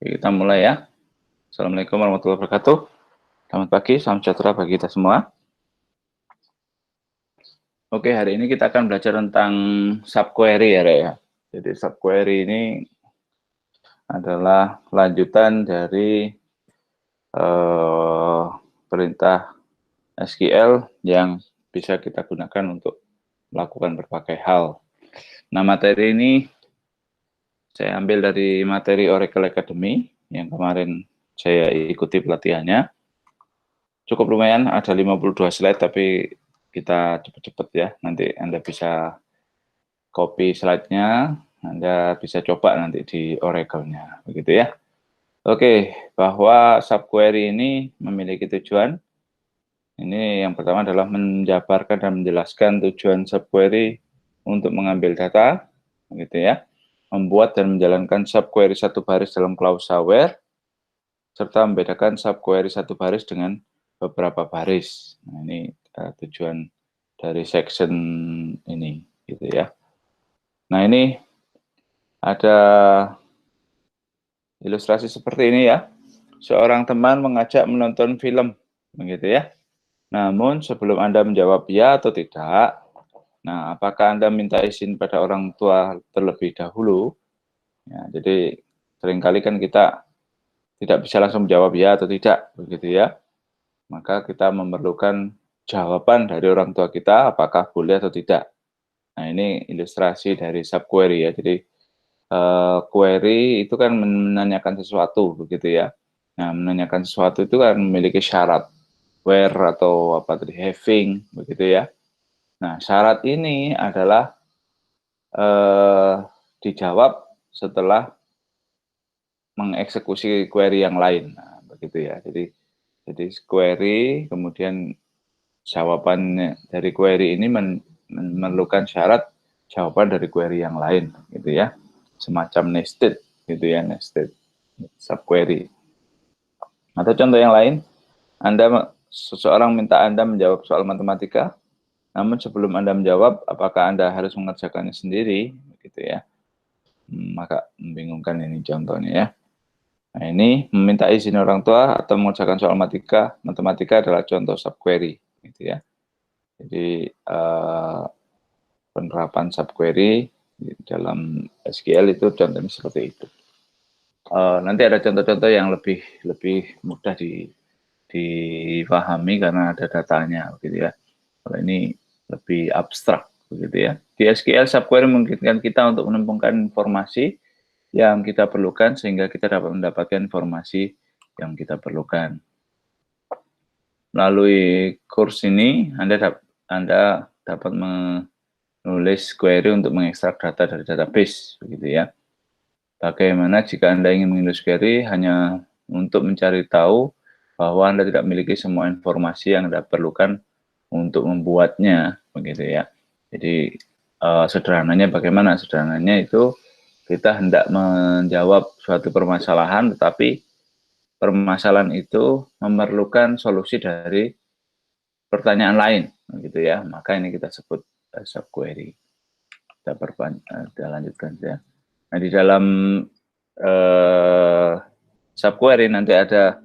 Oke, kita mulai ya. Assalamualaikum warahmatullahi wabarakatuh. Selamat pagi, salam sejahtera bagi kita semua. Oke, hari ini kita akan belajar tentang subquery ya, Rek, ya. Jadi subquery ini adalah lanjutan dari perintah SQL yang bisa kita gunakan untuk melakukan berbagai hal. Nah, materi ini saya ambil dari materi Oracle Academy yang kemarin saya ikuti pelatihannya. Cukup lumayan, ada 52 slide, tapi kita cepat-cepat ya. Nanti Anda bisa copy slide-nya, Anda bisa coba nanti di Oracle-nya, begitu ya. Oke, bahwa subquery ini memiliki tujuan. Ini yang pertama adalah menjabarkan dan menjelaskan tujuan subquery untuk mengambil data, begitu ya. Membuat dan menjalankan subquery satu baris dalam klausa where, serta membedakan subquery satu baris dengan beberapa baris. Nah, ini tujuan dari section ini, gitu ya. Nah, ini ada ilustrasi seperti ini ya. Seorang teman mengajak menonton film, begitu ya. Namun sebelum Anda menjawab ya atau tidak, nah apakah Anda minta izin pada orang tua terlebih dahulu? Ya, jadi seringkali kan kita tidak bisa langsung menjawab ya atau tidak, begitu ya. Maka kita memerlukan jawaban dari orang tua kita apakah boleh atau tidak. Nah, ini ilustrasi dari subquery ya. Jadi query itu kan menanyakan sesuatu, begitu ya. Nah, menanyakan sesuatu itu kan memiliki syarat where atau apa tadi, having, begitu ya. Nah, syarat ini adalah dijawab setelah mengeksekusi query yang lain. Nah, begitu ya. Jadi query kemudian jawabannya dari query ini memerlukan syarat jawaban dari query yang lain, gitu ya. Semacam nested, gitu ya, nested subquery. Atau contoh yang lain, seseorang minta Anda menjawab soal matematika, namun sebelum Anda menjawab, apakah Anda harus mengerjakannya sendiri, gitu ya. Maka membingungkan ini contohnya ya. Nah, ini meminta izin orang tua atau mengerjakan soal matematika adalah contoh subquery, gitu ya. Jadi penerapan subquery dalam SQL itu contohnya seperti itu. Nanti ada contoh-contoh yang lebih mudah dipahami karena ada datanya, begitu ya. Kalau ini lebih abstrak, begitu ya. Di SQL subquery memungkinkan kita untuk menemukan informasi yang kita perlukan sehingga kita dapat mendapatkan informasi yang kita perlukan. Melalui kurs ini, Anda dapat menulis query untuk mengekstrak data dari database, begitu ya. Bagaimana jika Anda ingin menulis query hanya untuk mencari tahu bahwa Anda tidak memiliki semua informasi yang Anda perlukan untuk membuatnya, begitu ya. Jadi sederhananya bagaimana? Sederhananya itu kita hendak menjawab suatu permasalahan, tetapi permasalahan itu memerlukan solusi dari pertanyaan lain, begitu ya. Maka ini kita sebut subquery. Kita lanjutkan ya. Nah, di dalam subquery nanti ada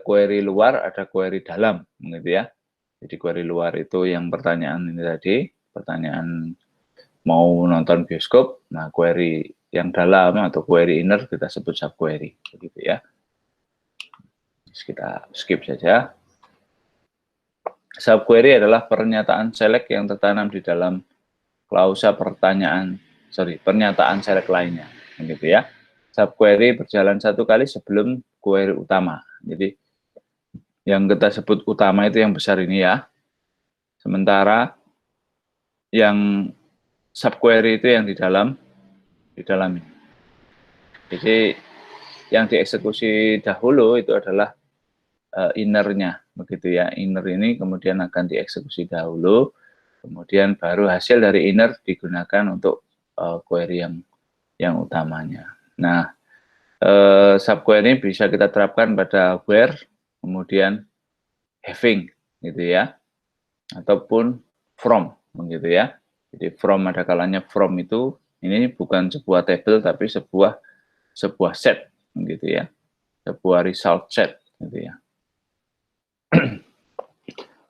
query luar, ada query dalam, begitu ya. Jadi query luar itu yang pertanyaan ini tadi, pertanyaan mau nonton bioskop. Nah, query yang dalam atau query inner kita sebut subquery, begitu ya. Kita skip saja. Subquery adalah pernyataan select yang tertanam di dalam klausa pernyataan select lainnya, begitu ya. Subquery berjalan satu kali sebelum query utama. Jadi yang kita sebut utama itu yang besar ini ya. Sementara yang subquery itu yang di dalam ini. Jadi yang dieksekusi dahulu itu adalah innernya, begitu ya. Inner ini kemudian akan dieksekusi dahulu, kemudian baru hasil dari inner digunakan untuk query yang utamanya. Nah, subquery bisa kita terapkan pada where, kemudian having, gitu ya, ataupun from, begitu ya. Jadi from ada kalanya from itu ini bukan sebuah table tapi sebuah set, gitu ya, sebuah result set gitu ya.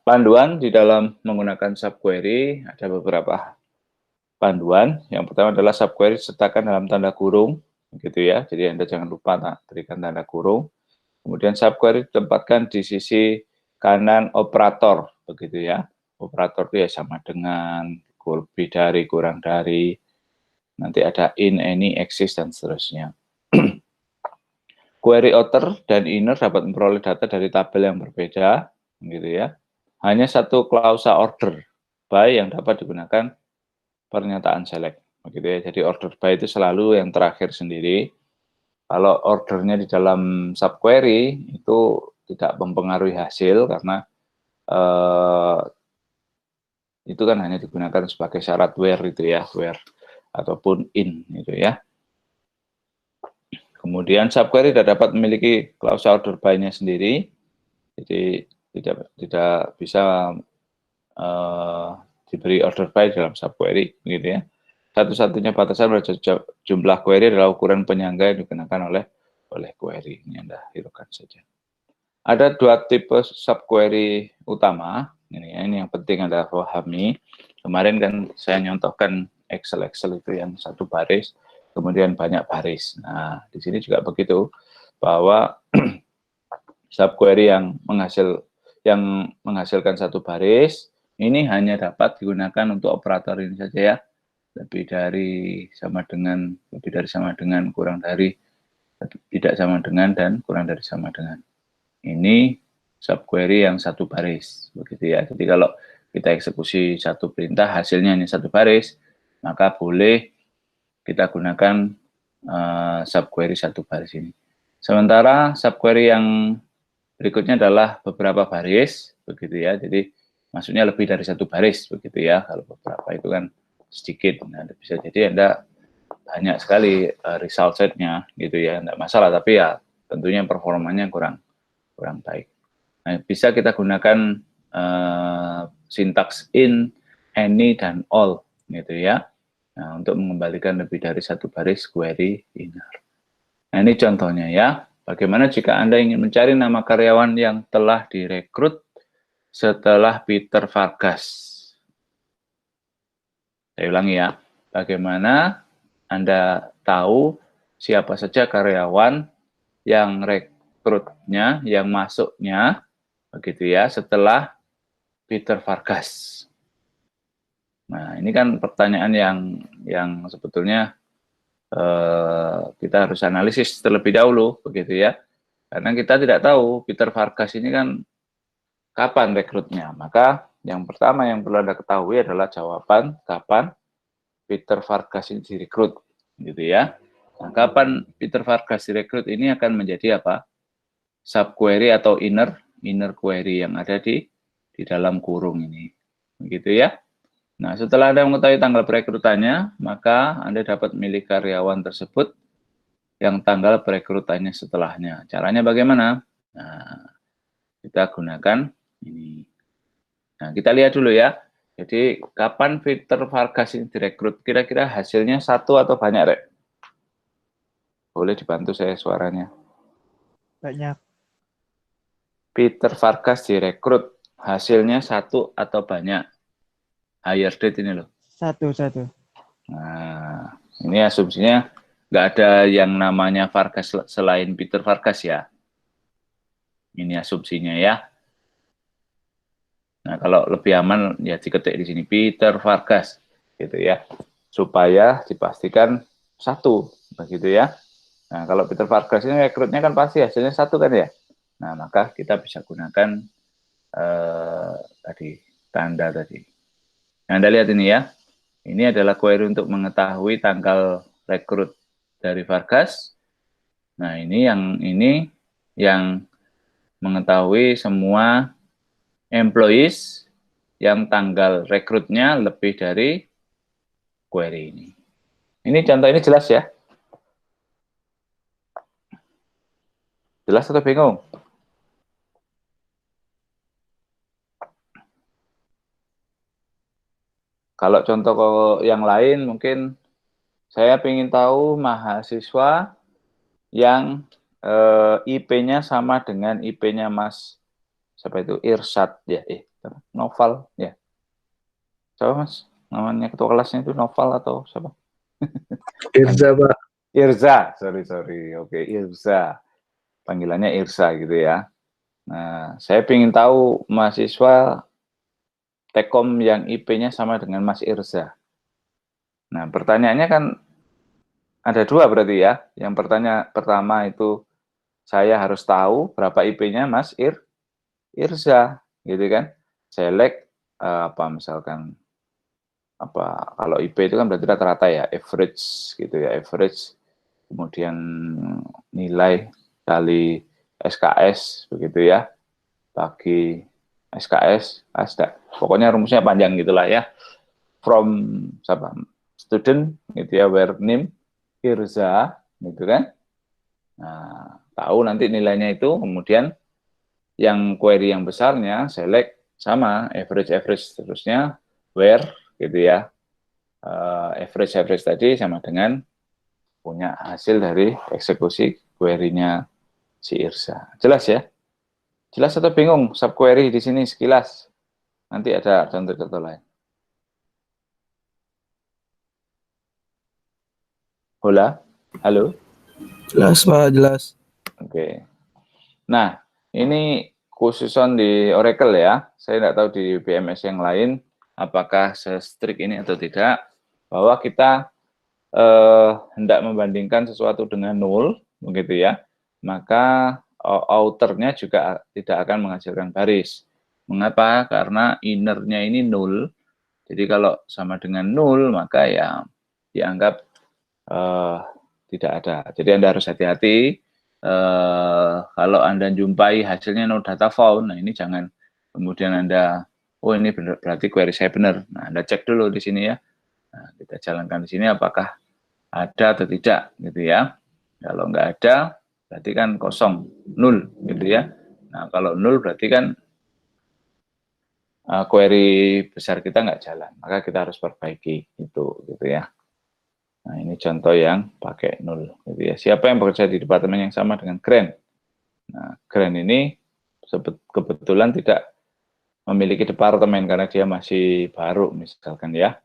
Panduan di dalam menggunakan subquery ada beberapa panduan. Yang pertama adalah subquery sertakan dalam tanda kurung gitu ya. Jadi Anda jangan lupa berikan tanda kurung. Kemudian subquery ditempatkan di sisi kanan operator begitu ya. Operator itu ya sama dengan, lebih dari, kurang dari. Nanti ada in, any, exist, dan seterusnya. Query outer dan inner dapat memperoleh data dari tabel yang berbeda, gitu ya. Hanya satu klausa order by yang dapat digunakan pernyataan select, begitu ya. Jadi order by itu selalu yang terakhir sendiri. Kalau ordernya di dalam subquery itu tidak mempengaruhi hasil karena itu kan hanya digunakan sebagai syarat where itu ya, where ataupun in itu ya. Kemudian subquery tidak dapat memiliki klausa order by-nya sendiri, jadi tidak bisa diberi order by dalam subquery, gitu ya. Satu-satunya batasan pada jumlah query adalah ukuran penyangga yang digunakan oleh query. Ini Anda hiraukan saja. Ada dua tipe subquery utama. Ini yang penting Anda pahami. Kemarin kan saya nyontohkan Excel itu yang satu baris, kemudian banyak baris. Nah, di sini juga begitu, bahwa subquery yang menghasilkan satu baris, ini hanya dapat digunakan untuk operator ini saja ya. Lebih dari, sama dengan, lebih dari, sama dengan, kurang dari, tidak sama dengan, dan kurang dari sama dengan. Ini subquery yang satu baris, begitu ya. Jadi kalau kita eksekusi satu perintah, hasilnya hanya satu baris, maka boleh kita gunakan subquery satu baris ini. Sementara subquery yang berikutnya adalah beberapa baris, begitu ya. Jadi maksudnya lebih dari satu baris, begitu ya. Kalau beberapa itu kan sedikit, nah, bisa jadi Anda banyak sekali result setnya, gitu ya. Tidak masalah, tapi ya tentunya performanya kurang baik. Nah, bisa kita gunakan sintaks in, any, dan all, gitu ya. Nah, untuk mengembalikan lebih dari satu baris query inner. Nah, ini contohnya ya. Bagaimana jika Anda ingin mencari nama karyawan yang telah direkrut setelah Peter Vargas? Saya ulangi ya. Bagaimana Anda tahu siapa saja karyawan yang rekrutnya, yang masuknya, begitu ya, setelah Peter Vargas? Nah, ini kan pertanyaan yang sebetulnya kita harus analisis terlebih dahulu, begitu ya. Karena kita tidak tahu Peter Vargas ini kan kapan rekrutnya. Maka yang pertama yang perlu Anda ketahui adalah jawaban kapan Peter Vargas ini direkrut, gitu ya. Nah, kapan Peter Vargas direkrut ini akan menjadi apa? Subquery atau inner query yang ada di dalam kurung ini, begitu ya. Nah, setelah Anda mengetahui tanggal perekrutannya, maka Anda dapat memilih karyawan tersebut yang tanggal perekrutannya setelahnya. Caranya bagaimana? Nah, kita gunakan ini. Nah, kita lihat dulu ya. Jadi, kapan Peter Vargas ini direkrut? Kira-kira hasilnya satu atau banyak, Rek? Boleh dibantu saya suaranya. Banyak. Peter Vargas direkrut. Hasilnya satu atau banyak? Hire date ini loh. Satu. Nah, ini asumsinya nggak ada yang namanya Vargas selain Peter Vargas ya. Ini asumsinya ya. Nah, kalau lebih aman ya diketik di sini Peter Vargas gitu ya. Supaya dipastikan satu begitu ya. Nah, kalau Peter Vargas ini rekrutnya kan pasti hasilnya satu kan ya. Nah, maka kita bisa gunakan tadi tanda tadi. Nah, Anda lihat ini ya. Ini adalah query untuk mengetahui tanggal rekrut dari Vargas. Nah, ini yang mengetahui semua employees yang tanggal rekrutnya lebih dari query ini. Ini contoh ini jelas ya? Jelas atau bingung? Kalau contoh yang lain mungkin saya ingin tahu mahasiswa yang IP-nya sama dengan IP-nya Mas siapa itu Irsyad ya, Noval ya. Siapa Mas? Namanya ketua kelasnya itu Noval atau siapa? Irza, Pak. Irza, sorry. Oke, Irza. Panggilannya Irza gitu ya. Nah, saya ingin tahu mahasiswa Tekom yang IP-nya sama dengan Mas Irza. Nah, pertanyaannya kan ada dua berarti ya. Yang pertama itu saya harus tahu berapa IP-nya Mas Irza, gitu kan? Select apa misalkan apa kalau IP itu kan berarti rata-rata ya, average gitu ya, average kemudian nilai kali SKS begitu ya, bagi SKS, pokoknya rumusnya panjang gitulah ya. From siapa? Student gitu ya, where name Irza gitu kan. Nah, tahu nanti nilainya itu, kemudian yang query yang besarnya select sama average terusnya where gitu ya. Average tadi sama dengan punya hasil dari eksekusi query-nya si Irsa. Jelas ya? Jelas atau bingung? Subquery di sini sekilas. Nanti ada contoh-contoh lain. Hola? Halo? Jelas, Pak, jelas. Oke. Nah, ini khususon di Oracle ya. Saya tidak tahu di BMS yang lain apakah se-strict ini atau tidak. Bahwa kita hendak membandingkan sesuatu dengan null, begitu ya, maka outernya juga tidak akan menghasilkan baris. Mengapa? Karena innernya ini null. Jadi kalau sama dengan null, maka ya dianggap tidak ada. Jadi Anda harus hati-hati. Kalau Anda jumpai hasilnya no data found, nah ini jangan kemudian Anda, oh ini benar, berarti query saya benar. Nah, Anda cek dulu di sini ya. Nah, kita jalankan di sini apakah ada atau tidak gitu ya. Kalau nggak ada berarti kan kosong, nol gitu ya. Nah kalau nol berarti kan query besar kita nggak jalan, maka kita harus perbaiki itu gitu ya. Nah ini contoh yang pakai nol gitu ya. Siapa yang bekerja di departemen yang sama dengan Grant? Nah Grant ini kebetulan tidak memiliki departemen karena dia masih baru misalkan ya.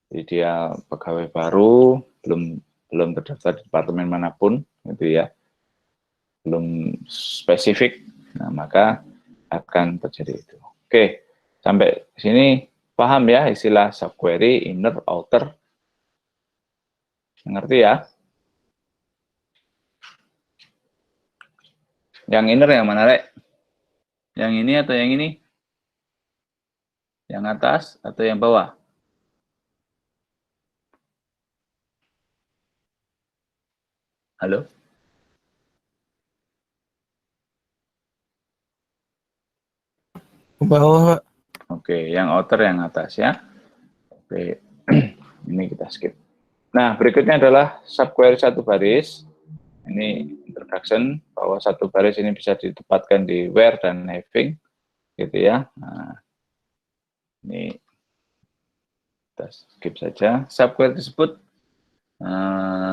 Jadi dia pegawai baru, belum terdaftar di departemen manapun, gitu ya, belum spesifik, nah maka akan terjadi itu. Oke, sampai sini paham ya istilah subquery, inner, outer, ngerti ya? Yang inner yang mana, Rek? Yang ini atau yang ini? Yang atas atau yang bawah? Halo? Ke bawah, Pak. Oke, yang outer yang atas ya. Oke, ini kita skip. Nah, berikutnya adalah subquery satu baris. Ini introduction, bahwa satu baris ini bisa ditempatkan di where dan having, gitu ya. Nah, ini kita skip saja. Subquery tersebut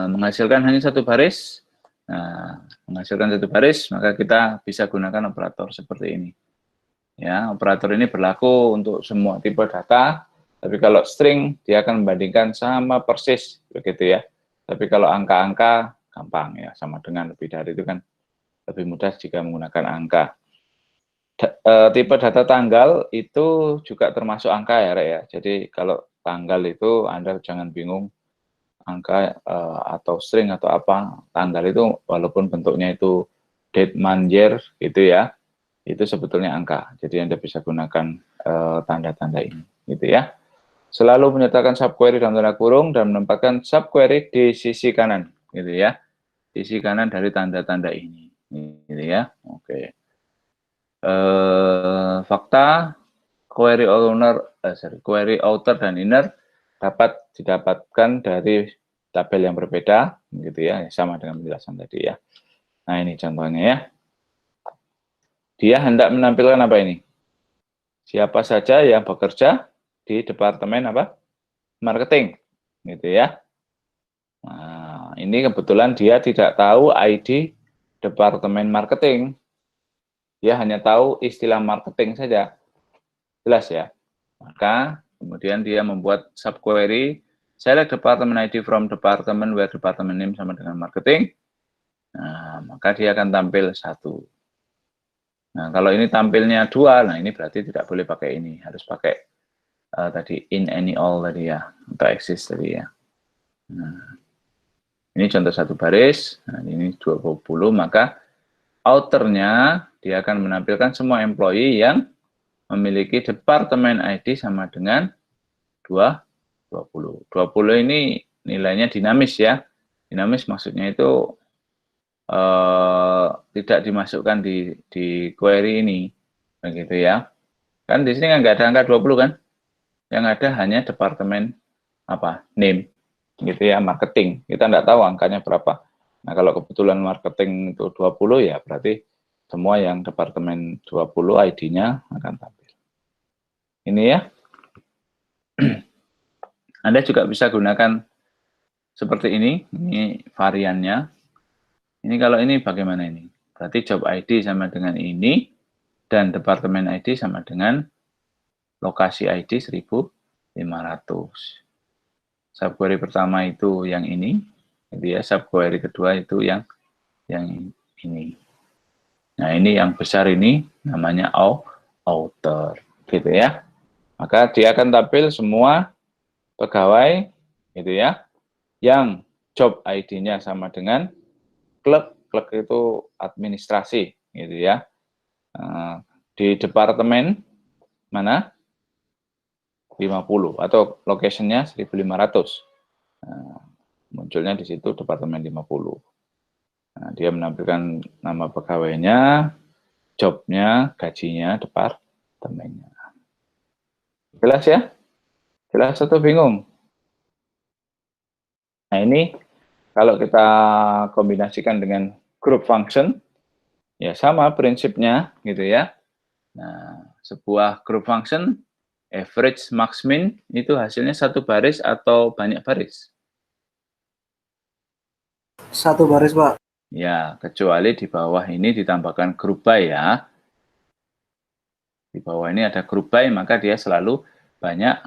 menghasilkan hanya satu baris. Nah, menghasilkan satu baris, maka kita bisa gunakan operator seperti ini. Ya, operator ini berlaku untuk semua tipe data, tapi kalau string dia akan membandingkan sama persis, begitu ya. Tapi kalau angka-angka gampang ya, sama dengan lebih dari itu kan lebih mudah jika menggunakan angka. Tipe data tanggal itu juga termasuk angka ya, Rek ya. Jadi kalau tanggal itu Anda jangan bingung angka atau string atau apa, tanggal itu walaupun bentuknya itu date, month, year gitu ya, itu sebetulnya angka. Jadi Anda bisa gunakan tanda-tanda ini gitu ya. Selalu menyertakan subquery dalam tanda kurung dan menempatkan subquery di sisi kanan gitu ya. Di sisi kanan dari tanda-tanda ini gitu ya. Oke. Fakta query query outer dan inner dapat didapatkan dari tabel yang berbeda, gitu ya, sama dengan penjelasan tadi ya. Nah ini contohnya ya. Dia hendak menampilkan apa ini? Siapa saja yang bekerja di departemen apa? Marketing, gitu ya. Nah ini kebetulan dia tidak tahu ID departemen marketing, dia hanya tahu istilah marketing saja. Jelas ya? Maka kemudian dia membuat subquery, select department ID from department where department name sama dengan marketing. Nah, maka dia akan tampil 1. Nah, kalau ini tampilnya 2, nah ini berarti tidak boleh pakai ini. Harus pakai tadi in any all tadi ya, atau exist tadi ya. Nah, ini contoh 1 baris, nah ini 20, maka outernya dia akan menampilkan semua employee yang memiliki departemen ID sama dengan 20. 20 ini nilainya dinamis ya. Dinamis maksudnya itu tidak dimasukkan di query ini. Begitu ya. Kan di sini nggak ada angka 20 kan. Yang ada hanya departemen name. Gitu ya, marketing. Kita nggak tahu angkanya berapa. Nah, kalau kebetulan marketing itu 20 ya berarti semua yang departemen 20 ID-nya akan tampil. Ini ya. Anda juga bisa gunakan seperti ini variannya. Ini kalau ini bagaimana ini? Berarti job ID sama dengan ini, dan departemen ID sama dengan lokasi ID 1500. Subquery pertama itu yang ini, gitu ya. Subquery kedua itu yang ini. Nah, ini yang besar ini namanya outer, gitu ya. Maka dia akan tampil semua pegawai, gitu ya, yang job ID-nya sama dengan clerk itu administrasi, gitu ya. Di departemen mana? 50 atau location-nya 1500. Munculnya di situ departemen 50. Nah, dia menampilkan nama pegawainya, jobnya, gajinya, departemennya. Jelas ya? Jelas atau bingung? Nah, ini kalau kita kombinasikan dengan group function, ya sama prinsipnya gitu ya. Nah, sebuah group function, average, max, min, itu hasilnya 1 baris atau banyak baris? 1 baris, Pak. Ya, kecuali di bawah ini ditambahkan group by ya. Di bawah ini ada group by, maka dia selalu banyak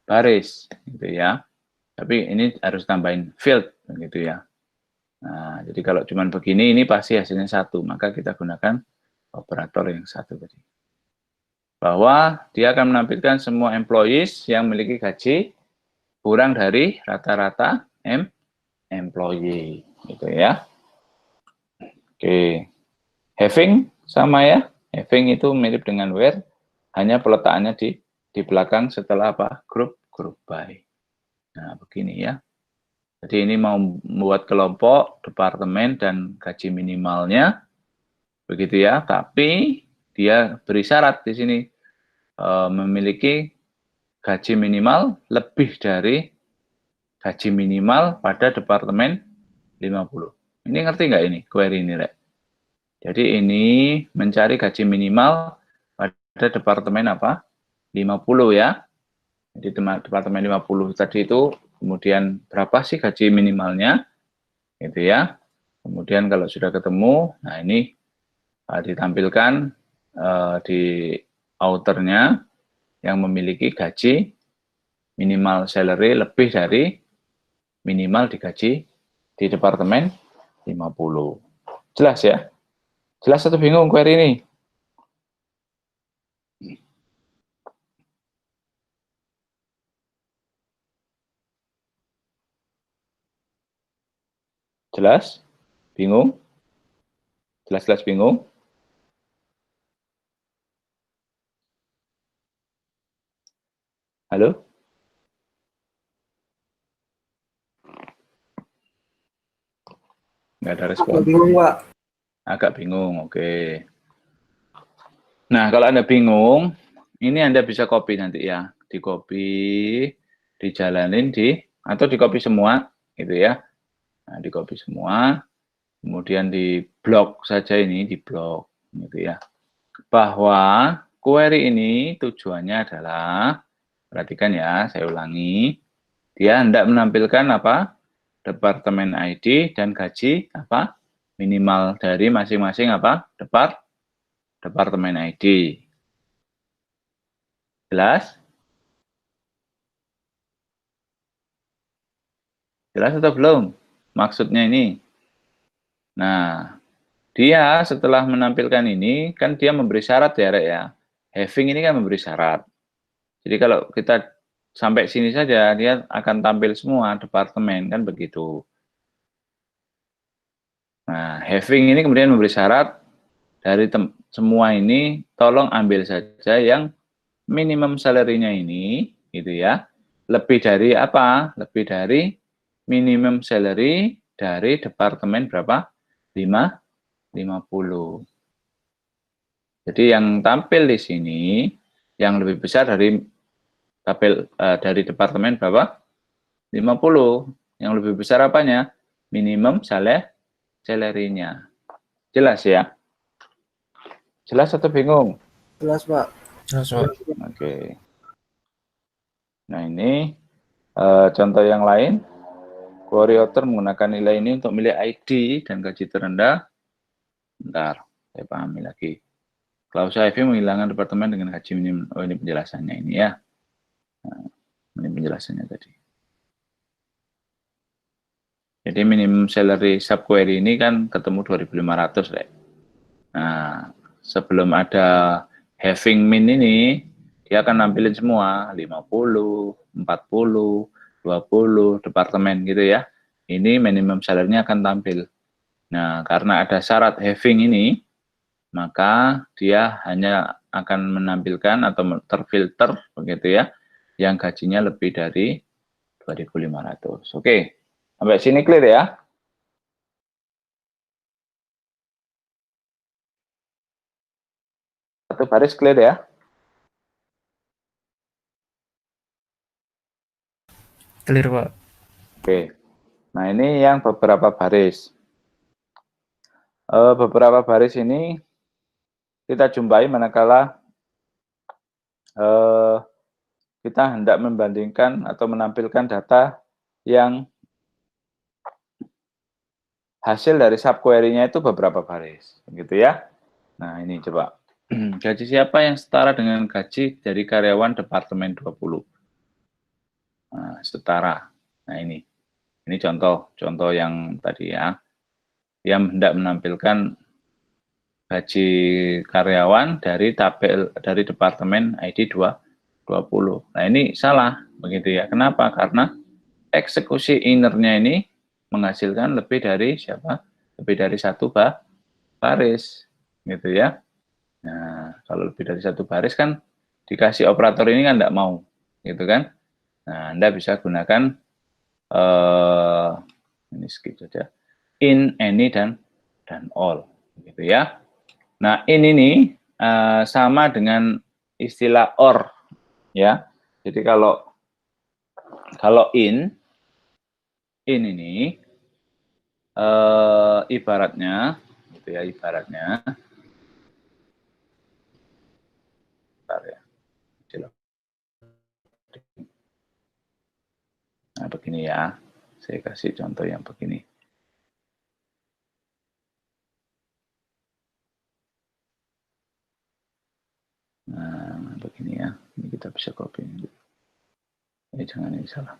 baris gitu ya. Tapi ini harus tambahin field begitu ya. Nah, jadi kalau cuma begini ini pasti hasilnya 1, maka kita gunakan operator yang 1 tadi. Bahwa dia akan menampilkan semua employees yang memiliki gaji kurang dari rata-rata employee gitu ya. Oke. Having sama ya. Having itu mirip dengan where, hanya peletakannya di belakang setelah group by. Nah, begini ya. Jadi ini mau membuat kelompok, departemen, dan gaji minimalnya. Begitu ya. Tapi dia beri syarat di sini. Memiliki gaji minimal lebih dari gaji minimal pada departemen 50. Ini ngerti nggak ini query ini, Rek? Jadi ini mencari gaji minimal pada departemen 50 ya. Jadi departemen 50 tadi itu kemudian berapa sih gaji minimalnya? Gitu ya. Kemudian kalau sudah ketemu, nah ini ditampilkan di outernya yang memiliki gaji minimal salary lebih dari minimal digaji di departemen 50. Jelas ya? Jelas atau bingung query ini? Jelas? Bingung? Jelas-jelas bingung? Halo? Nggak ada respon. Agak bingung, Pak. Agak bingung, oke. Nah, kalau Anda bingung, ini Anda bisa copy nanti ya. Di copy, dijalanin atau di copy semua, gitu ya. Nah, di copy semua, kemudian di blok saja ini, di blok, gitu ya. Bahwa query ini tujuannya adalah, perhatikan ya, saya ulangi, dia hendak menampilkan departemen ID dan gaji minimal dari masing-masing apa? Departemen ID. Jelas? Jelas atau belum? Maksudnya ini. Nah, dia setelah menampilkan ini, kan dia memberi syarat ya, Rek ya. Having ini kan memberi syarat. Jadi kalau kita sampai sini saja, dia akan tampil semua departemen, kan begitu. Nah, having ini kemudian memberi syarat dari semua ini, tolong ambil saja yang minimum salary-nya ini, gitu ya. Lebih dari apa? Lebih dari minimum salary dari departemen berapa? 50. Jadi yang tampil di sini yang lebih besar dari dari departemen berapa? 50. Yang lebih besar apanya? Minimum salary-nya. Jelas ya? Jelas atau bingung? Jelas, Pak. Jelas, Pak. Oke. Nah, ini contoh yang lain. Query author menggunakan nilai ini untuk milih ID dan gaji terendah. Bentar, saya pahami lagi. Klausa IV menghilangkan departemen dengan gaji minimum. Oh, ini penjelasannya ini ya. Nah, ini penjelasannya tadi. Jadi minimum salary subquery ini kan ketemu 2.500, Rek. Nah, sebelum ada having min ini, dia akan nampilin semua 50, 40, 20 departemen gitu ya. Ini minimum salary-nya akan tampil. Nah, karena ada syarat having ini, maka dia hanya akan menampilkan atau terfilter begitu ya, yang gajinya lebih dari 2.500. Oke, sampai sini clear ya? Satu baris clear ya? Clear, Pak. Oke, nah ini yang beberapa baris. Beberapa baris ini kita jumpai manakala kita hendak membandingkan atau menampilkan data yang hasil dari subquery-nya itu beberapa baris, gitu ya. Nah, ini coba. Gaji siapa yang setara dengan gaji dari karyawan Departemen 20? Nah, setara. Nah, ini contoh yang tadi ya. Yang hendak menampilkan gaji karyawan dari tabel dari Departemen ID 20. Nah, ini salah begitu ya. Kenapa? Karena eksekusi innernya ini menghasilkan lebih dari siapa? Lebih dari satu baris, gitu ya. Nah, kalau lebih dari satu baris kan dikasih operator ini kan tidak mau, gitu kan? Nah, Anda bisa gunakan ini skip saja, in, any, dan all, gitu ya. Nah, ini sama dengan istilah or, ya. Jadi kalau in ini ibaratnya, gitu ya, ibaratnya, bentar ya, nah begini ya, saya kasih contoh yang begini. Nah, begini ya, ini kita bisa copy. Ini jangan ini salah.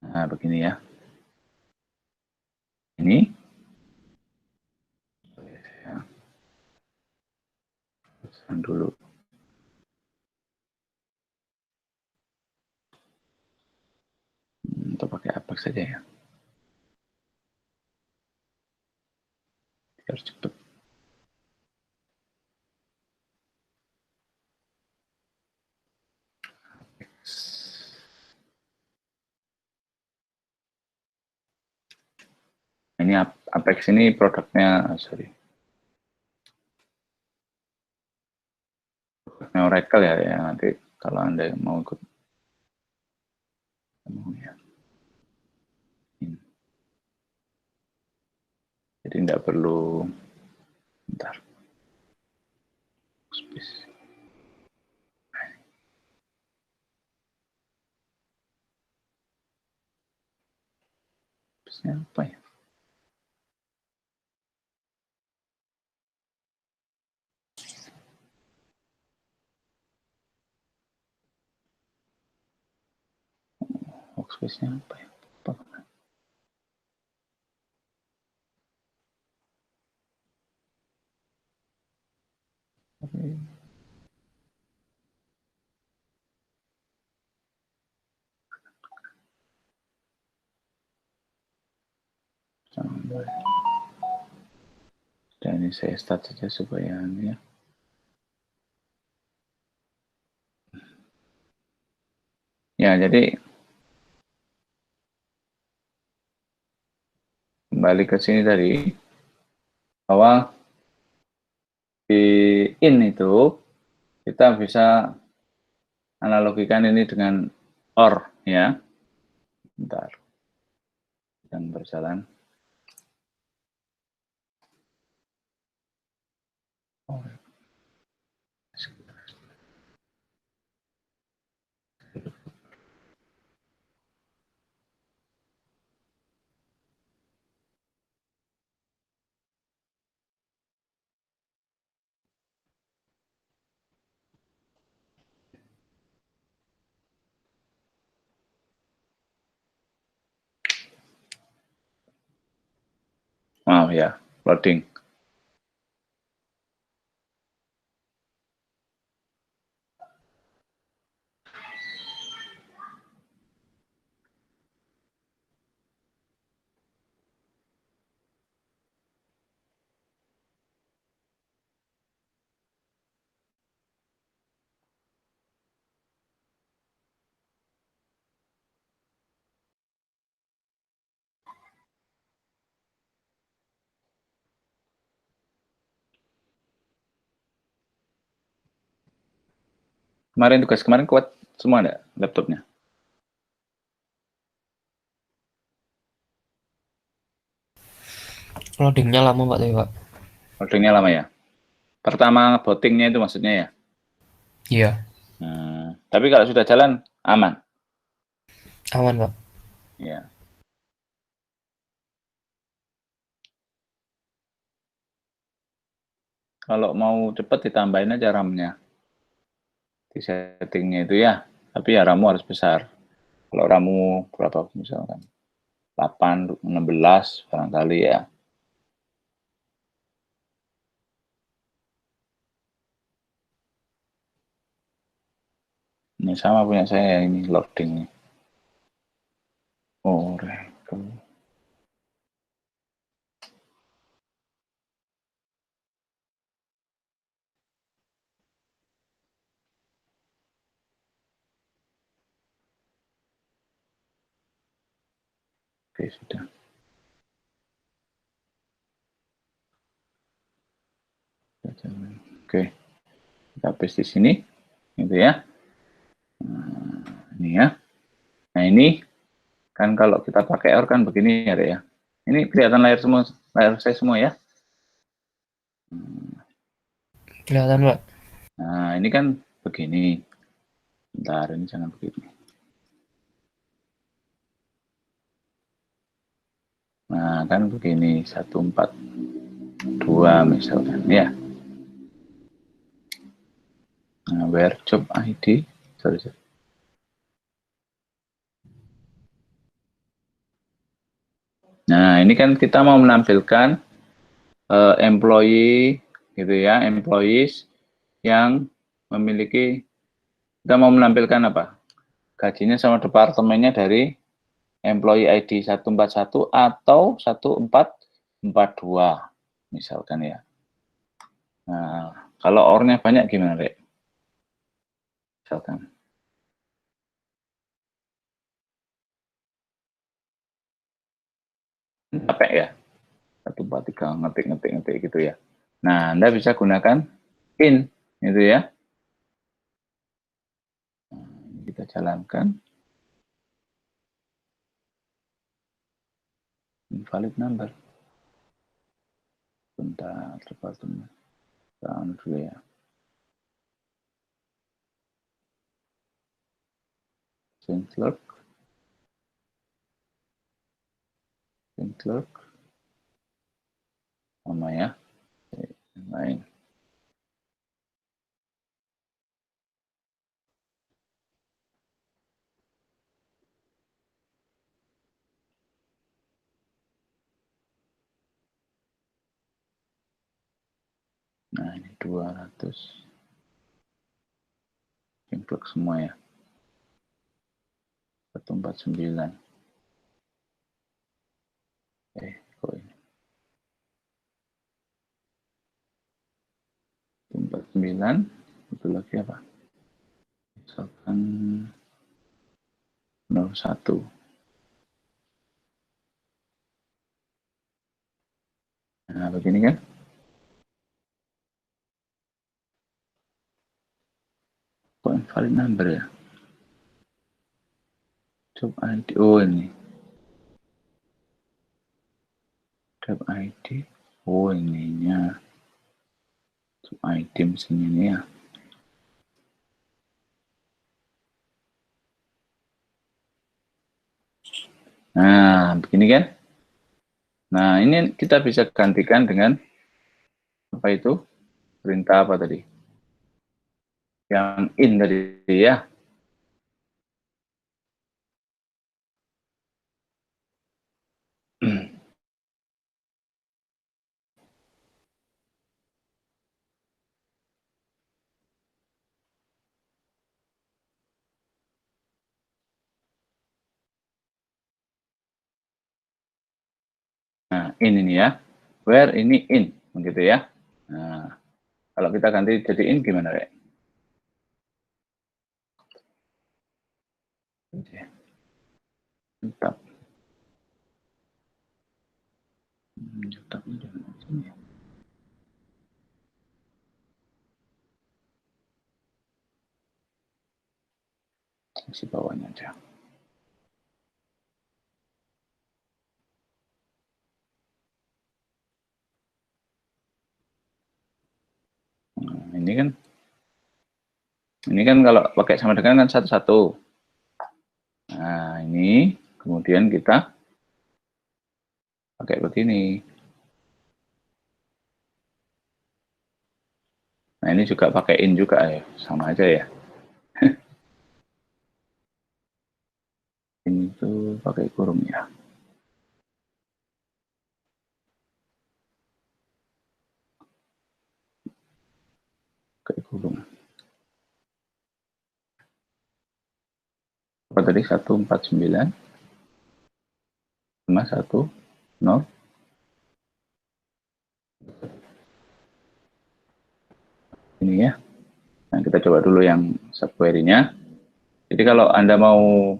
Nah, begini ya. Ini ya, pesan dulu. Kita pakai Apex saja ya. Harus cepat. Ini Apex ini produknya, sorry. Produknya Oracle ya, nanti kalau Anda mau ikut. Ya. Jadi tidak perlu, bentar. Nah, Workspace-nya apa ya? Workspace-nya apa ya? Apa? Dan ini saya start saja supaya ini ya. Ya, jadi kembali ke sini tadi bahwa di in itu kita bisa analogikan ini dengan or ya. Bentar. Dan berjalan. Maaf ya, loading. Kemarin tugas kemarin kuat semua enggak laptopnya? Loadingnya lama Pak tapi Pak. Loadingnya lama ya? Pertama bootingnya itu maksudnya ya? Iya, Tapi kalau sudah jalan, aman? aman Pak. Ya. Kalau mau cepat ditambahin aja RAM-nya. Di settingnya itu ya. Tapi ya RAM-mu harus besar. Kalau RAM-mu berapa misalkan? 8, 16 barangkali ya. Ini sama punya saya ini loading nih. Oh, Oracle. Oke, sudah. Oke, kita paste di sini, gitu ya. Nah, ini ya. Nah ini kan kalau kita pakai OR kan begini ya. Ini kelihatan layar semua, layar saya semua ya. Kelihatan Pak. Nah ini kan begini. Bentar, ini jangan begini. Nah kan begini, 142 misalkan ya. Nah, where job ID, sorry. Nah ini kan kita mau menampilkan employee gitu ya, employees yang memiliki, kita mau menampilkan apa? Gajinya sama departemennya dari employee ID 141 atau 1442 misalkan ya. Nah, kalau ornya banyak gimana, Rek? Misalkan. Capek ya? 143 ngetik gitu ya. Nah, Anda bisa gunakan in gitu ya. Nah, kita jalankan. Invalid number. Bentar, departemen. Tahan dulu ya. Change log. Tim clerk. Sama ya. Yang lain. Nah, ini 200. Tim clerk semua ya. 149. Kok ini? 49. Itu lagi apa? Misalkan 01. Nah, begini kan? Kok invalid number ya? Job ID. Oh, ini. Job ID. Oh, ininya. Job ID mesin ini ya. Nah, begini kan? Nah, ini kita bisa gantikan dengan apa itu? Perintah apa tadi? Yang in tadi ya. Nah, ini ya. Where ini in, begitu ya. Nah, kalau kita ganti jadi in gimana, Rek? Tetap. Tetap sini. Isi bawahnya aja. Nah, ini kan kalau pakai sama dengan kan satu-satu. Nah, ini kemudian kita pakai begini. Nah, ini juga pakai in juga ya, sama aja ya. Ini tuh pakai kurung ya. Pakai kurung. Apa tadi? 149 sama 10. Ini ya. Nah, kita coba dulu yang subquery-nya. Jadi kalau Anda mau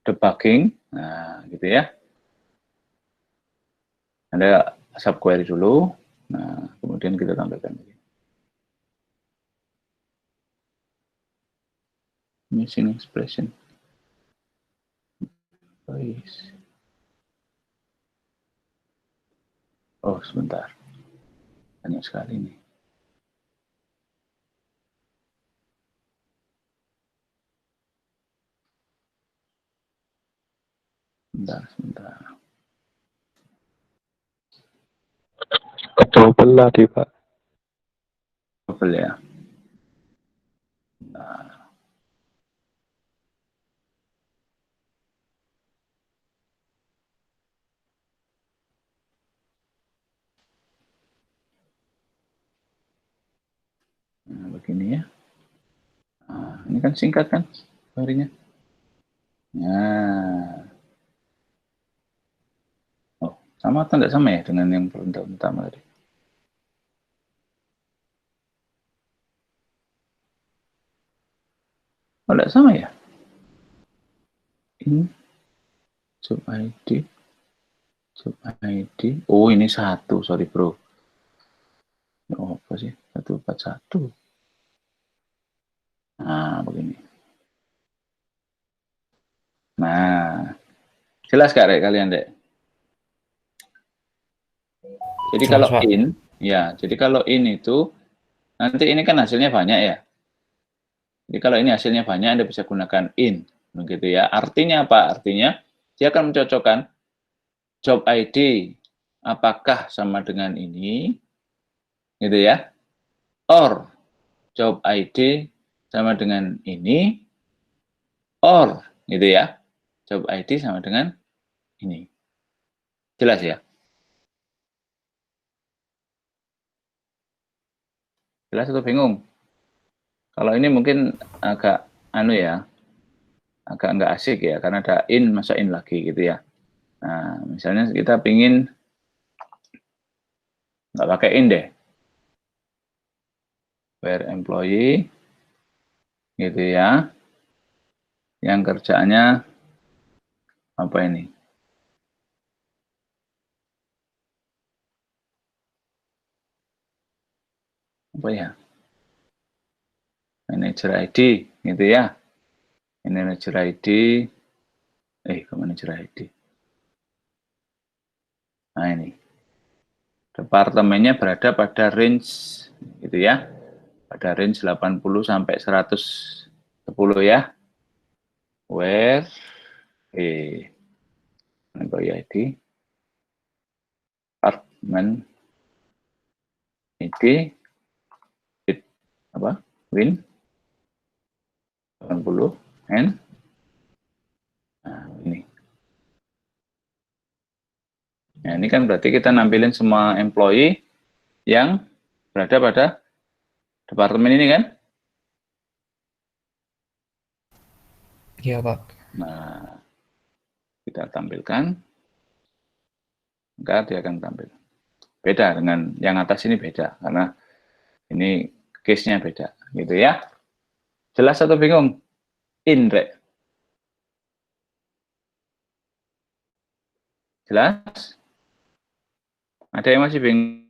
debugging, nah gitu ya. Anda subquery dulu. Nah, kemudian kita tampilkan. Missing expression. Oh, sebentar. Banyak sekali nih. Sebentar. Double tadi, Pak. Double ya. Nah, begini ya. Nah, ini kan singkat kan query-nya. Nah. Oh, sama atau tidak sama ya dengan yang perintah utama tadi? Oh, tidak sama ya? Ini job ID. Job ID. Oh, ini 1. Sorry, bro. Oh, apa sih? 141. Nah, begini. Nah, jelas gak, Rek, kalian, Dek? Jadi Jelas, kalau Pak. in, ya, jadi kalau in itu, nanti ini kan hasilnya banyak ya. Jadi kalau ini hasilnya banyak, Anda bisa gunakan in. Begitu ya. Artinya apa? Artinya, dia akan mencocokkan job ID apakah sama dengan ini, gitu ya, or job ID sama dengan ini, or gitu ya, job ID sama dengan ini. Jelas ya? Jelas atau bingung? Kalau ini mungkin agak anu ya, agak nggak asik ya, karena ada in, masa in lagi gitu ya. Nah, misalnya kita pingin nggak pakai in deh, where employee gitu ya, yang kerjaannya apa ini? Apa ya? Manager ID gitu ya. Manager ID, ke manager ID. Nah ini, departemennya berada pada range gitu ya, pada range 80 sampai 110 ya. Where employee ID, department ID, apa? Win 80 and ini. Nah, ini kan berarti kita nampilin semua employee yang berada pada departemen ini kan? Iya, Pak. Nah, kita tampilkan, maka dia akan tampil. Beda dengan yang atas ini beda, karena ini case-nya beda, gitu ya. Jelas atau bingung? Indre. Jelas? Ada yang masih bingung?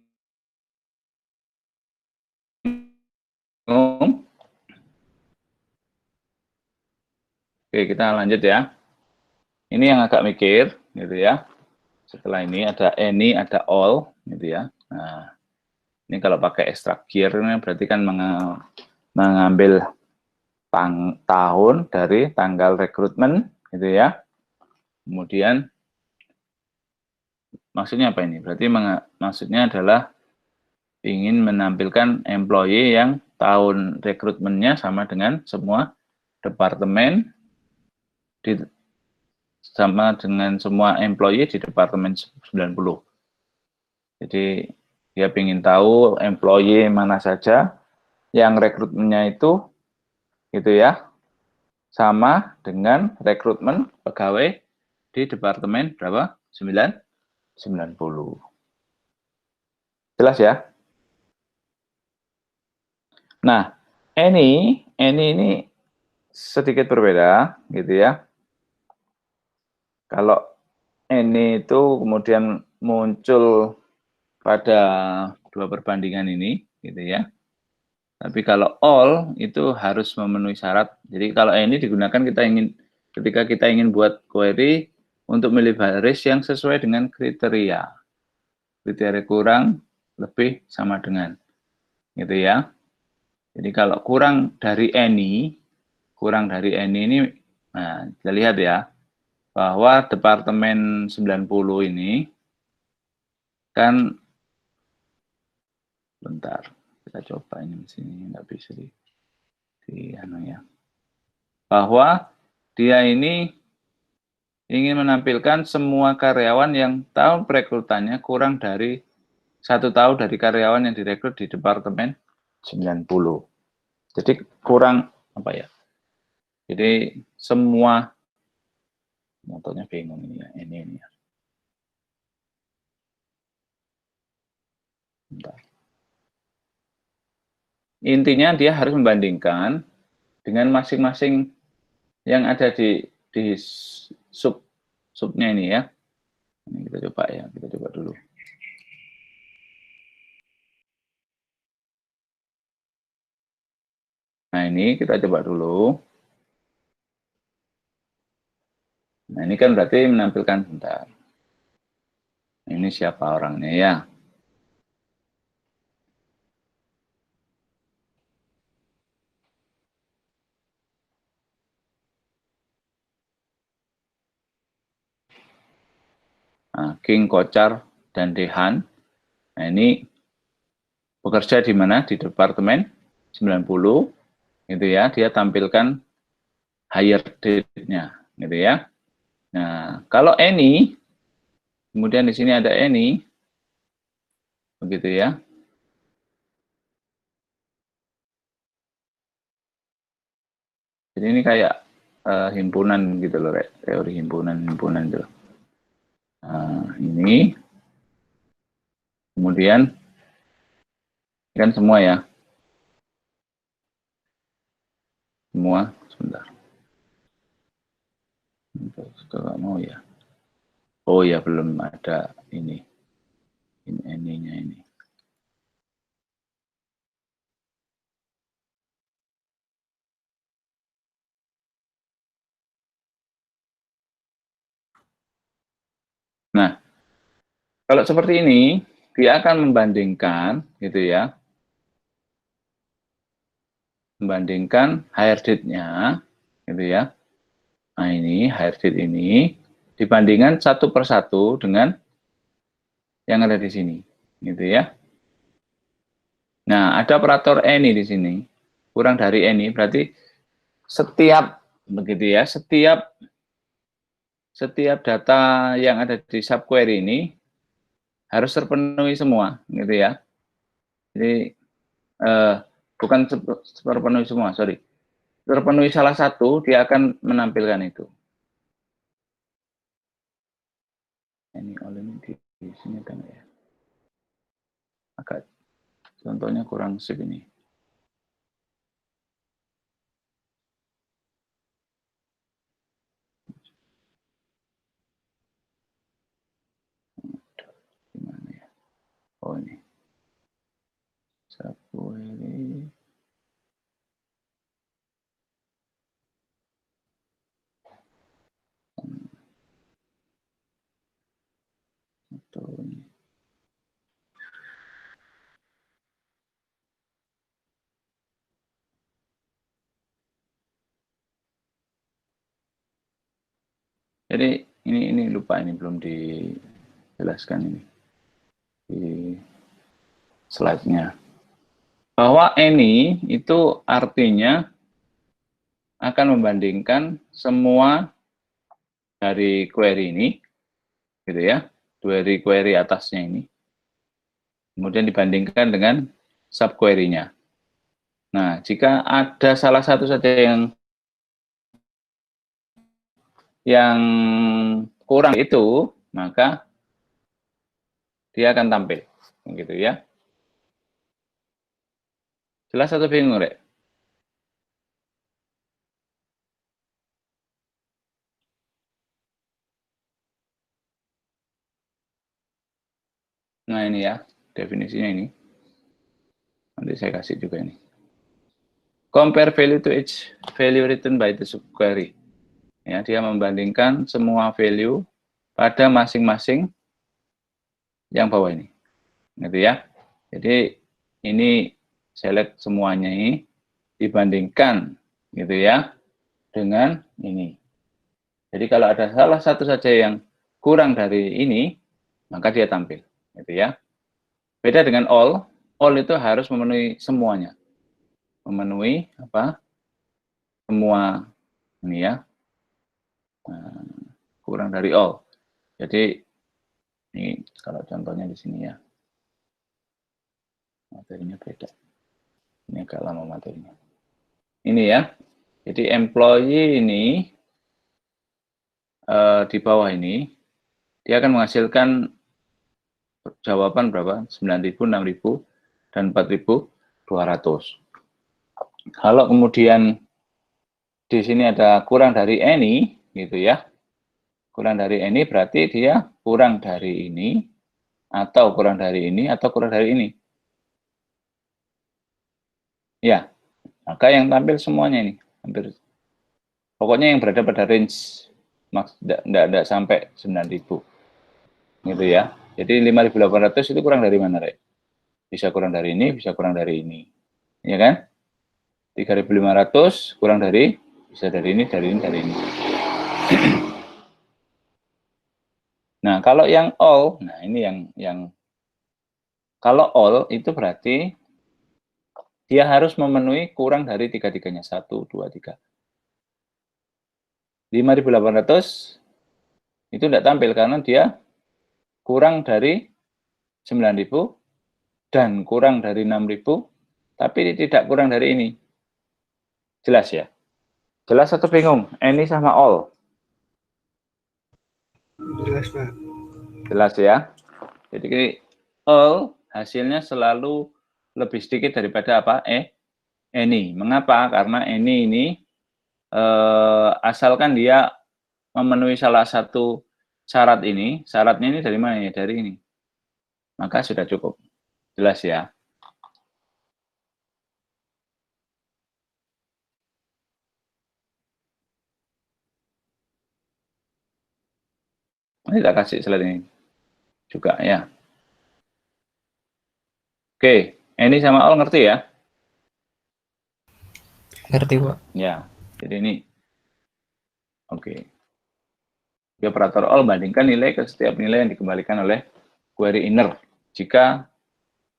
Oke, kita lanjut ya. Ini yang agak mikir, gitu ya. Setelah ini ada any, ada all, gitu ya. Nah, ini kalau pakai extract year, berarti kan mengambil tahun dari tanggal rekrutmen, gitu ya. Kemudian, maksudnya apa ini? Berarti maksudnya adalah ingin menampilkan employee yang tahun rekrutmennya sama dengan semua departemen, sama dengan semua employee di departemen 90. Jadi dia ingin tahu employee mana saja yang rekrutmennya itu gitu ya, sama dengan rekrutmen pegawai di departemen berapa? 90. Jelas ya? Nah, ini sedikit berbeda gitu ya. Kalau ini itu kemudian muncul pada dua perbandingan ini gitu ya. Tapi kalau all itu harus memenuhi syarat. Jadi kalau ini digunakan ketika kita ingin buat query untuk milih baris yang sesuai dengan kriteria. Kriteria kurang, lebih, sama dengan. Gitu ya. Jadi kalau kurang dari any ini, nah kita lihat ya, bahwa Departemen 90 ini, kan, bentar, kita coba ini di sini, nggak bisa ya. Bahwa dia ini ingin menampilkan semua karyawan yang tahun perekrutannya kurang dari 1 tahun dari karyawan yang direkrut di Departemen 90. Jadi kurang, apa ya, jadi semua, motornya bingung ini ya, ini ya. Bentar. Intinya dia harus membandingkan dengan masing-masing yang ada di subnya ini ya. Ini kita coba ya, kita coba dulu. Nah ini kita coba dulu. Nah ini kan berarti menampilkan, bentar. Ini siapa orangnya ya. Nah, King, Kocar, dan Dehan. Nah, ini bekerja di mana? Di departemen 90, gitu ya. Dia tampilkan hire date-nya, gitu ya. Nah, kalau any, kemudian di sini ada any, begitu ya. Jadi ini kayak himpunan gitu loh, teori himpunan itu. Nah, ini kemudian kan semua ya, semua sebentar. Kalau mau ya, oh ya belum ada ini ininya ini. Nah, kalau seperti ini, dia akan membandingkan, gitu ya, membandingkan hire date-nya, gitu ya. Nah ini hire date ini dibandingkan satu persatu dengan yang ada di sini, gitu ya. Nah ada operator any di sini, kurang dari any berarti setiap begitu ya, setiap data yang ada di subquery ini harus terpenuhi semua, gitu ya. Jadi bukan terpenuhi semua, sorry. Terpenuhi salah satu, dia akan menampilkan itu. Ini all ini di sini kan ya. Agak contohnya kurang sip ini. Gimana ya? Oh ini. Subquery. Atau ini. Jadi ini lupa, ini belum dijelaskan ini di slide-nya. Bahwa any itu artinya akan membandingkan semua dari query ini, gitu ya, dari query atasnya ini, kemudian dibandingkan dengan subquery-nya. Nah, jika ada salah satu saja yang kurang itu, maka dia akan tampil, gitu ya. Jelas atau bingung, Rek? Nah, ini ya, definisinya ini. Nanti saya kasih juga ini. Compare value to each value written by the subquery. Ya, dia membandingkan semua value pada masing-masing yang bawah ini. Gitu ya. Jadi ini select semuanya ini dibandingkan gitu ya dengan ini. Jadi kalau ada salah satu saja yang kurang dari ini, maka dia tampil, gitu ya. Beda dengan all itu harus memenuhi semuanya, memenuhi apa? Semua ini ya, kurang dari all. Jadi ini kalau contohnya di sini ya, materinya beda. Ini agak lama materinya. Ini ya, jadi employee ini di bawah ini dia akan menghasilkan jawaban berapa? 9.000, 6.000, dan 4.200. Kalau kemudian di sini ada kurang dari any, gitu ya. Kurang dari any berarti dia kurang dari ini, atau kurang dari ini, atau kurang dari ini. Ya, maka yang tampil semuanya ini. Hampir. Pokoknya yang berada pada range, tidak sampai 9.000. Gitu ya. Jadi 5.800 itu kurang dari mana, Rek? Bisa kurang dari ini, bisa kurang dari ini. Ya kan? 3.500 kurang dari, bisa dari ini, dari ini, dari ini. Nah, kalau yang all, nah ini yang kalau all itu berarti dia harus memenuhi kurang dari tiga-tiganya. 1, 2, 3. 5.800 itu tidak tampil karena dia kurang dari 9.000 dan kurang dari 6.000, tapi tidak kurang dari ini. Jelas ya? Jelas atau bingung? Any sama all? Jelas, Pak. Jelas ya? Jadi all hasilnya selalu lebih sedikit daripada apa? Any. Mengapa? Karena any ini asalkan dia memenuhi salah satu syarat ini, syaratnya ini dari mana ya? Dari ini. Maka sudah cukup. Jelas ya? Ini kita kasih slide ini juga ya. Oke, any sama all ngerti ya? Ngerti, Pak. Ya, jadi ini. Oke. Di operator all bandingkan nilai ke setiap nilai yang dikembalikan oleh query inner. Jika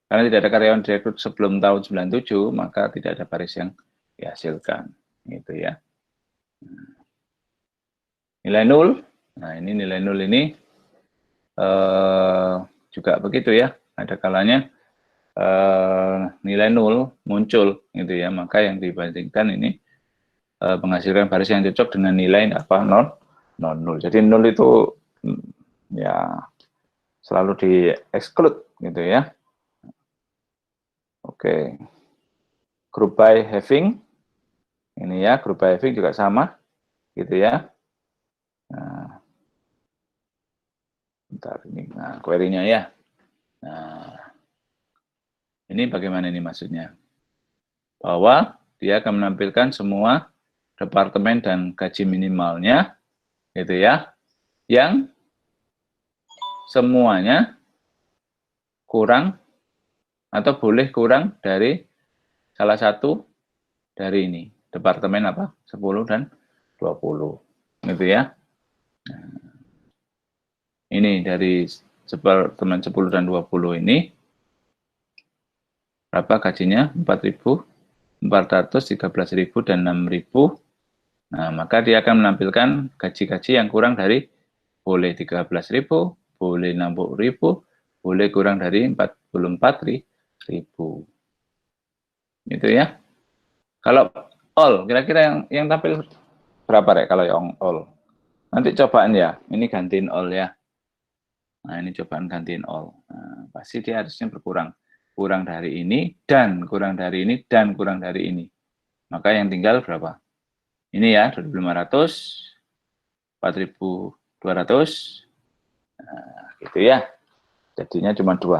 karena tidak ada karyawan direkrut sebelum tahun 97, maka tidak ada baris yang dihasilkan. Gitu ya. Nilai 0. Nah, ini nilai 0 ini juga begitu ya. Ada kalanya nilai 0 muncul gitu ya. Maka yang dibandingkan ini menghasilkan baris yang cocok dengan nilai apa non 0. Jadi 0 itu ya selalu di exclude gitu ya. Oke. Group by having ini ya, group by having juga sama gitu ya. Nah, bentar ini. Nah, query-nya ya. Nah, ini bagaimana ini maksudnya? Bahwa dia akan menampilkan semua departemen dan gaji minimalnya gitu ya. Yang semuanya kurang atau boleh kurang dari salah satu dari ini. Departemen apa? 10 dan 20. Gitu ya. Nah, ini dari departemen 10 dan 20 ini berapa gajinya? 4.400, 13.000 dan 6.000. Nah, maka dia akan menampilkan gaji-gaji yang kurang dari boleh 13.000, boleh 60.000, boleh kurang dari 44.000. Gitu ya. Kalau all, kira-kira yang tampil berapa Rek kalau yang all? Nanti cobaan ya, ini gantiin all ya. Nah, ini cobaan gantiin all. Nah, pasti dia harusnya berkurang. Kurang dari ini, dan kurang dari ini, dan kurang dari ini. Maka yang tinggal berapa? Ini ya, 2.500, 4.200. Nah, gitu ya. Jadinya cuma 2.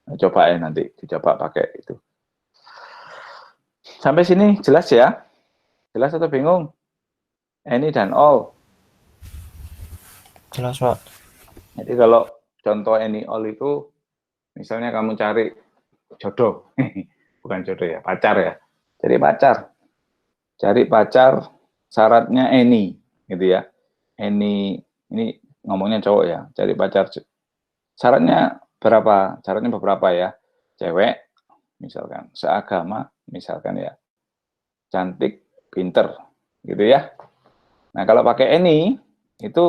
Nah, coba ya nanti, dicoba pakai itu. Sampai sini jelas ya? Jelas atau bingung? Any dan all. Jelas, Pak. Jadi kalau contoh any all itu, misalnya kamu cari jodoh, bukan jodoh ya, pacar ya. Cari pacar, syaratnya any, gitu ya. Any, ini ngomongnya cowok ya, cari pacar. Syaratnya berapa? Syaratnya beberapa ya. Cewek, misalkan, seagama, misalkan ya. Cantik, pinter, gitu ya. Nah, kalau pakai any, itu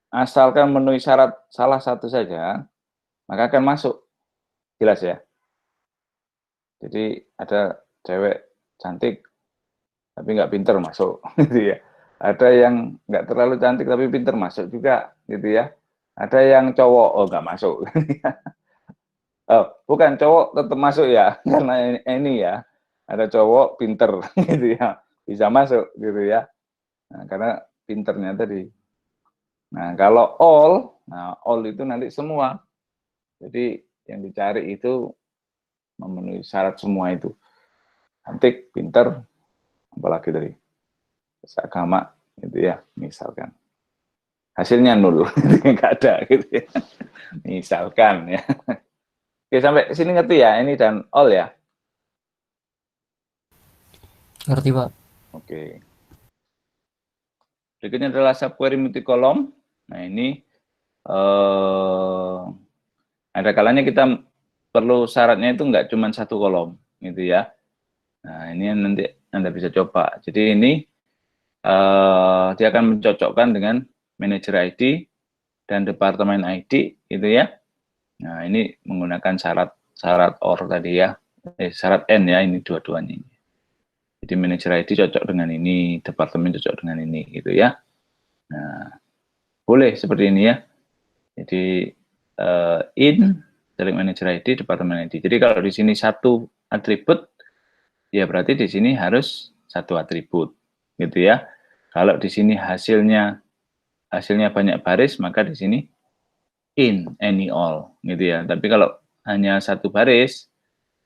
asalkan memenuhi syarat salah satu saja, maka akan masuk. Jelas ya? Jadi ada cewek cantik, tapi nggak pinter masuk, gitu ya. Ada yang nggak terlalu cantik tapi pinter masuk juga, gitu ya. Ada yang cowok, oh nggak masuk. Oh, bukan cowok tetap masuk ya, karena ini ya. Ada cowok pinter, gitu ya. Bisa masuk, gitu ya. Nah, karena pinternya tadi. Nah, kalau all itu nanti semua. Jadi yang dicari itu memenuhi syarat semua itu. Cantik, pinter, apalagi dari agama, gitu ya, misalkan. Hasilnya 0, nggak ada, gitu ya. Misalkan ya. Oke, sampai sini ngerti ya, ini dan all ya. Ngerti, Pak. Oke. Berikutnya adalah subquery multi kolom. Nah, ini ada kalanya kita perlu syaratnya itu nggak cuma satu kolom, gitu ya. Nah, ini nanti Anda bisa coba. Jadi ini dia akan mencocokkan dengan manager ID dan departemen ID, gitu ya. Nah, ini menggunakan syarat OR tadi ya, syarat N ya, ini dua-duanya. Jadi manager ID cocok dengan ini, departemen cocok dengan ini, gitu ya. Nah, boleh seperti ini ya. Jadi in select manager ID, departemen ID. Jadi kalau di sini satu atribut, ya berarti di sini harus satu atribut, gitu ya. Kalau di sini hasilnya banyak baris, maka di sini in, any, all, gitu ya. Tapi kalau hanya satu baris,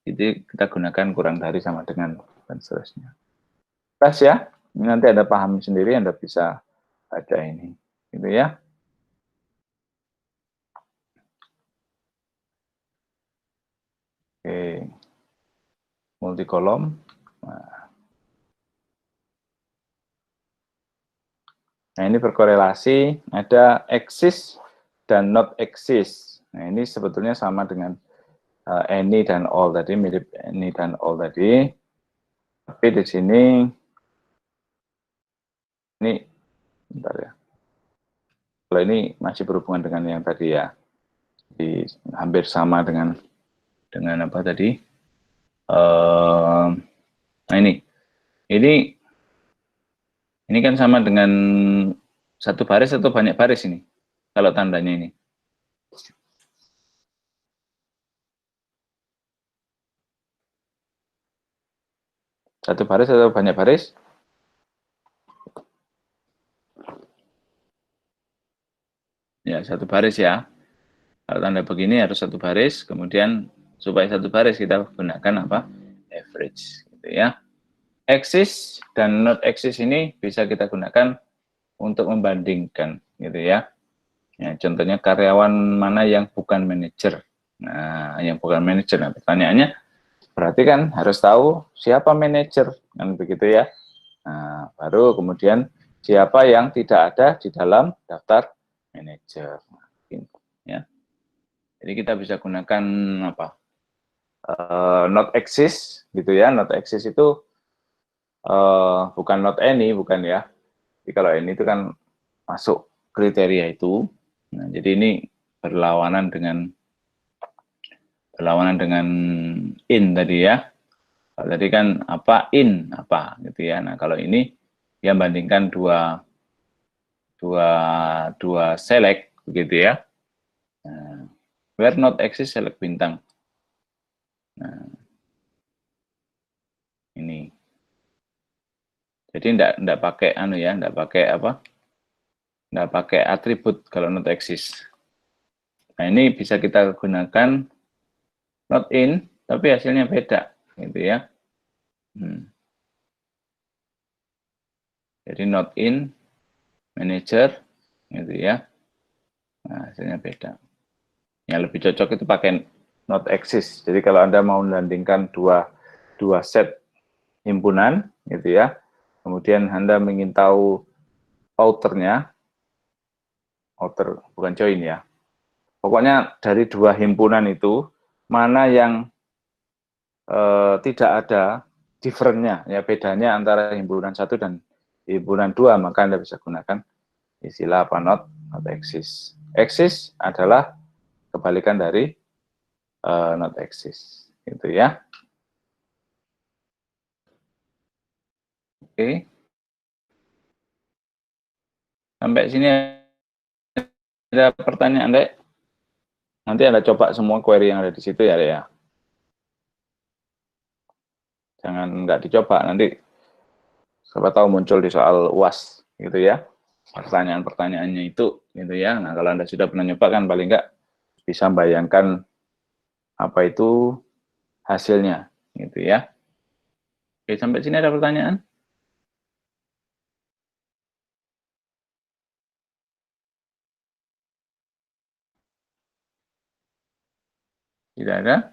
itu kita gunakan kurang dari, sama dengan, dan seterusnya. Pas ya, ini nanti Anda paham sendiri, Anda bisa baca ini, gitu ya. Oke, multi kolom. Nah, ini berkorelasi, ada exist dan not exist. Nah, ini sebetulnya sama dengan any dan all tadi, mirip any dan all tadi. Tapi di sini, ini, bentar ya. Kalau ini masih berhubungan dengan yang tadi ya. Jadi, hampir sama dengan apa tadi. Nah, ini kan sama dengan satu baris atau banyak baris ini, kalau tandanya ini. Satu baris atau banyak baris? Ya, satu baris ya. Kalau tanda begini harus satu baris, kemudian supaya satu baris kita gunakan apa? Average, gitu ya. Exist dan not exist ini bisa kita gunakan untuk membandingkan, gitu ya. Ya, contohnya karyawan mana yang bukan manajer. Nah, yang bukan manajer. Nah, pertanyaannya berarti kan harus tahu siapa manajer, kan begitu ya. Nah, baru kemudian siapa yang tidak ada di dalam daftar manajer. Ya. Jadi kita bisa gunakan apa? Not exist, gitu ya. Not exist itu bukan not any, bukan ya. Jadi kalau any itu kan masuk kriteria itu. Nah, jadi ini berlawanan dengan in tadi ya. Kalau tadi kan apa in apa gitu ya. Nah, kalau ini dia bandingkan dua select begitu ya. Nah, where not exist select bintang. Nah, ini. Jadi enggak pakai anu ya, enggak pakai apa? Enggak pakai atribut kalau not exist. Nah, ini bisa kita gunakan not in, tapi hasilnya beda, gitu ya. Jadi not in, manager, gitu ya. Nah, hasilnya beda. Yang lebih cocok itu pakai not exist. Jadi kalau Anda mau membandingkan dua set himpunan, gitu ya. Kemudian Anda ingin tahu outernya, outer bukan join ya. Pokoknya dari dua himpunan itu mana yang tidak ada differentnya, ya bedanya antara himpunan satu dan himpunan dua, maka Anda bisa gunakan istilah apa not exist. Exist adalah kebalikan dari not exist, gitu ya. Oke, sampai sini ada pertanyaan, Dek? Nanti Anda coba semua query yang ada di situ ya, Dek ya. Jangan nggak dicoba, nanti siapa tahu muncul di soal UAS, gitu ya. Pertanyaan-pertanyaannya itu, gitu ya. Nah, kalau Anda sudah pernah nyoba kan paling nggak bisa membayangkan apa itu hasilnya, gitu ya. Oke, sampai sini ada pertanyaan? Tidak ada?